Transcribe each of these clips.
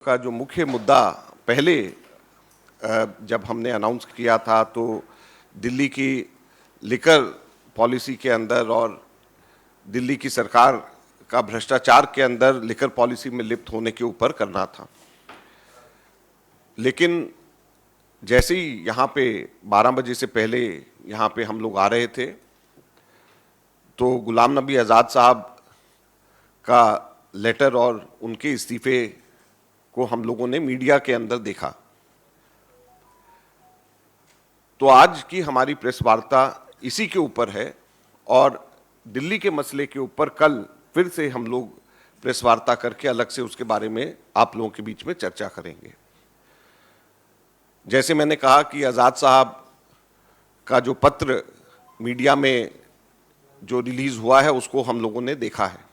का जो मुख्य मुद्दा पहले जब हमने अनाउंस किया था तो दिल्ली की लिकर पॉलिसी के अंदर और दिल्ली की सरकार का भ्रष्टाचार के अंदर लिकर पॉलिसी में लिप्त होने के ऊपर करना था। लेकिन जैसे ही यहाँ पे 12 बजे से पहले यहाँ पे हम लोग आ रहे थे तो गुलाम नबी आज़ाद साहब का लेटर और उनके इस्तीफे को हम लोगों ने मीडिया के अंदर देखा। तो आज की हमारी प्रेस वार्ता इसी के ऊपर है और दिल्ली के मसले के ऊपर कल फिर से हम लोग प्रेस वार्ता करके अलग से उसके बारे में आप लोगों के बीच में चर्चा करेंगे। जैसे मैंने कहा कि आज़ाद साहब का जो पत्र मीडिया में जो रिलीज हुआ है उसको हम लोगों ने देखा है।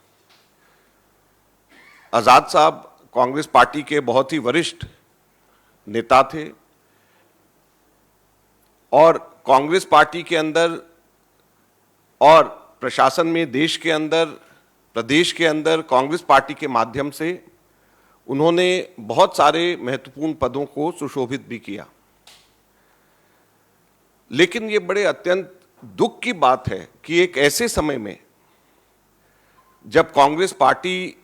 आज़ाद साहब कांग्रेस पार्टी के बहुत ही वरिष्ठ नेता थे और कांग्रेस पार्टी के अंदर और प्रशासन में देश के अंदर प्रदेश के अंदर कांग्रेस पार्टी के माध्यम से उन्होंने बहुत सारे महत्वपूर्ण पदों को सुशोभित भी किया। लेकिन ये बड़े अत्यंत दुख की बात है कि एक ऐसे समय में जब कांग्रेस पार्टी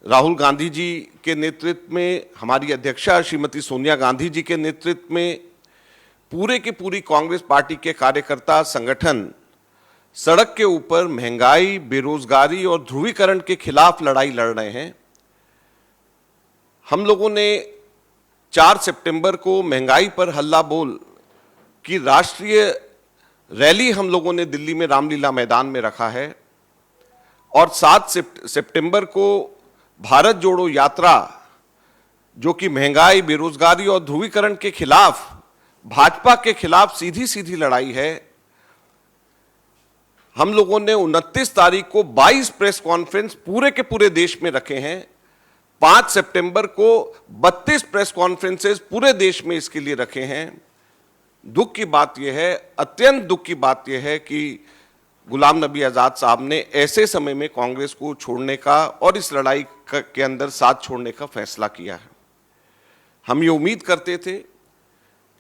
राहुल गांधी जी के नेतृत्व में, हमारी अध्यक्षा श्रीमती सोनिया गांधी जी के नेतृत्व में पूरे की पूरी कांग्रेस पार्टी के कार्यकर्ता संगठन सड़क के ऊपर महंगाई, बेरोजगारी और ध्रुवीकरण के खिलाफ लड़ाई लड़ रहे हैं। हम लोगों ने 4 सितंबर को महंगाई पर हल्ला बोल की राष्ट्रीय रैली हम लोगों ने दिल्ली में रामलीला मैदान में रखा है और 7 सितंबर को भारत जोड़ो यात्रा, जो कि महंगाई, बेरोजगारी और ध्रुवीकरण के खिलाफ, भाजपा के खिलाफ सीधी सीधी लड़ाई है। हम लोगों ने 29 तारीख को 22 प्रेस कॉन्फ्रेंस पूरे के पूरे देश में रखे हैं। 5 सितंबर को 32 प्रेस कॉन्फ्रेंसेस पूरे देश में इसके लिए रखे हैं। दुख की बात यह है, अत्यंत दुख की बात यह है कि गुलाम नबी आज़ाद साहब ने ऐसे समय में कांग्रेस को छोड़ने का और इस लड़ाई के अंदर साथ छोड़ने का फैसला किया है। हम ये उम्मीद करते थे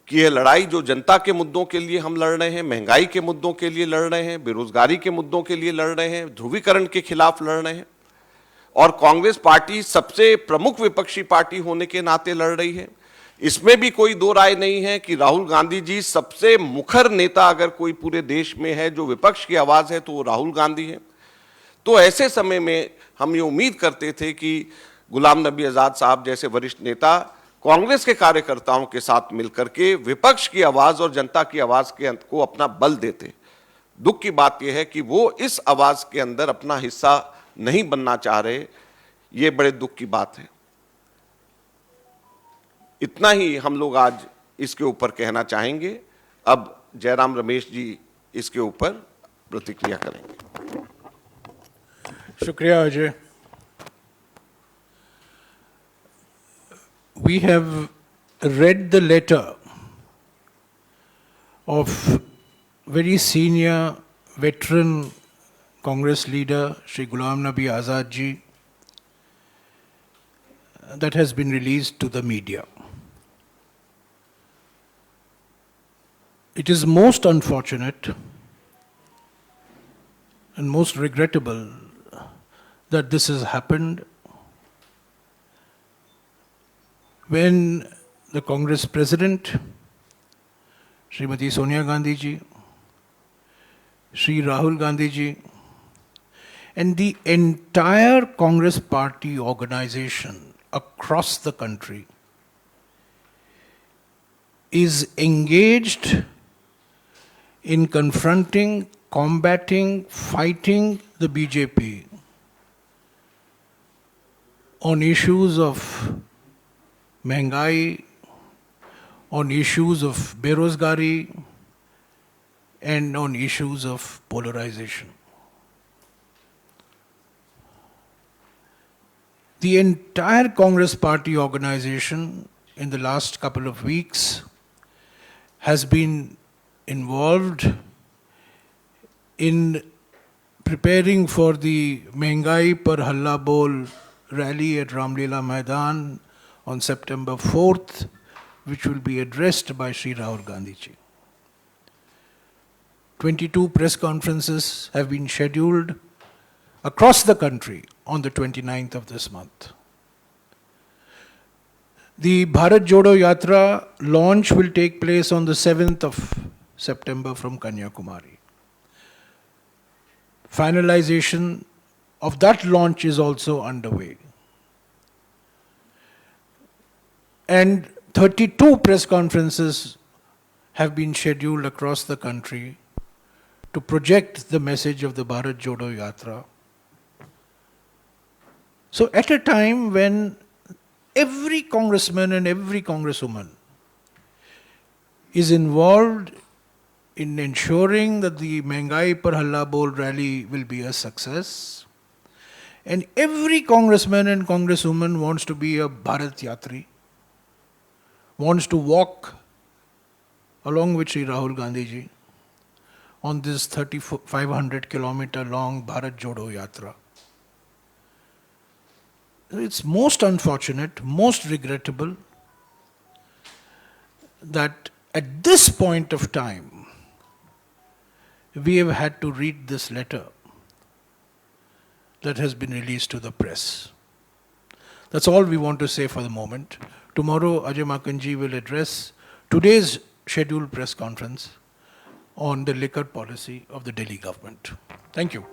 कि यह लड़ाई जो जनता के मुद्दों के लिए हम लड़ रहे हैं, महंगाई के मुद्दों के लिए लड़ रहे हैं, बेरोजगारी के मुद्दों के लिए लड़ रहे हैं, ध्रुवीकरण के खिलाफ लड़ रहे हैं और कांग्रेस पार्टी सबसे प्रमुख विपक्षी पार्टी होने के नाते लड़ रही है। इसमें भी कोई दो राय नहीं है कि राहुल गांधी जी सबसे मुखर नेता अगर कोई पूरे देश में है जो विपक्ष की आवाज है तो वो राहुल गांधी है। तो ऐसे समय में हम ये उम्मीद करते थे कि गुलाम नबी आज़ाद साहब जैसे वरिष्ठ नेता कांग्रेस के कार्यकर्ताओं के साथ मिलकर के विपक्ष की आवाज और जनता की आवाज के को अपना बल देते। दुख की बात यह है कि वो इस आवाज के अंदर अपना हिस्सा नहीं बनना चाह रहे। ये बड़े दुख की बात है। इतना ही हम लोग आज इसके ऊपर कहना चाहेंगे। अब जयराम रमेश जी इसके ऊपर प्रतिक्रिया करेंगे। शुक्रिया Ajay. We have read the letter of very senior veteran Congress leader Shri Ghulam Nabi Azad ji that has been released to the media. It is most unfortunate and most regrettable that this has happened when the Congress President, Srimati Sonia Gandhi ji, Shri Rahul Gandhi ji, and the entire Congress Party organization across the country is engaged in confronting, combating, fighting the BJP on issues of महंगाई, on issues of बेरोजगारी and on issues of polarization. The entire Congress Party organization in the last couple of weeks has been involved in preparing for the Mehngai Par Halla Bol rally at Ramlila Maidan on September 4th, which will be addressed by Sri Rahul Gandhi ji. 22 press conferences have been scheduled across the country on the 29th of this month. The Bharat Jodo Yatra launch will take place on the 7th of September from Kanyakumari. Finalization of that launch is also underway. And 32 press conferences have been scheduled across the country to project the message of the Bharat Jodo Yatra. So at a time when every congressman and every congresswoman is involved in ensuring that the Mehngai Par Halla Bol rally will be a success, and every congressman and congresswoman wants to be a Bharat Yatri, wants to walk along with Sri Rahul Gandhi ji on this 3,500 kilometer long Bharat Jodo Yatra. It's most unfortunate, most regrettable that at this point of time, we have had to read this letter that has been released to the press. That's all we want to say for the moment. Tomorrow, Ajay Makanji will address today's scheduled press conference on the liquor policy of the Delhi government. Thank you.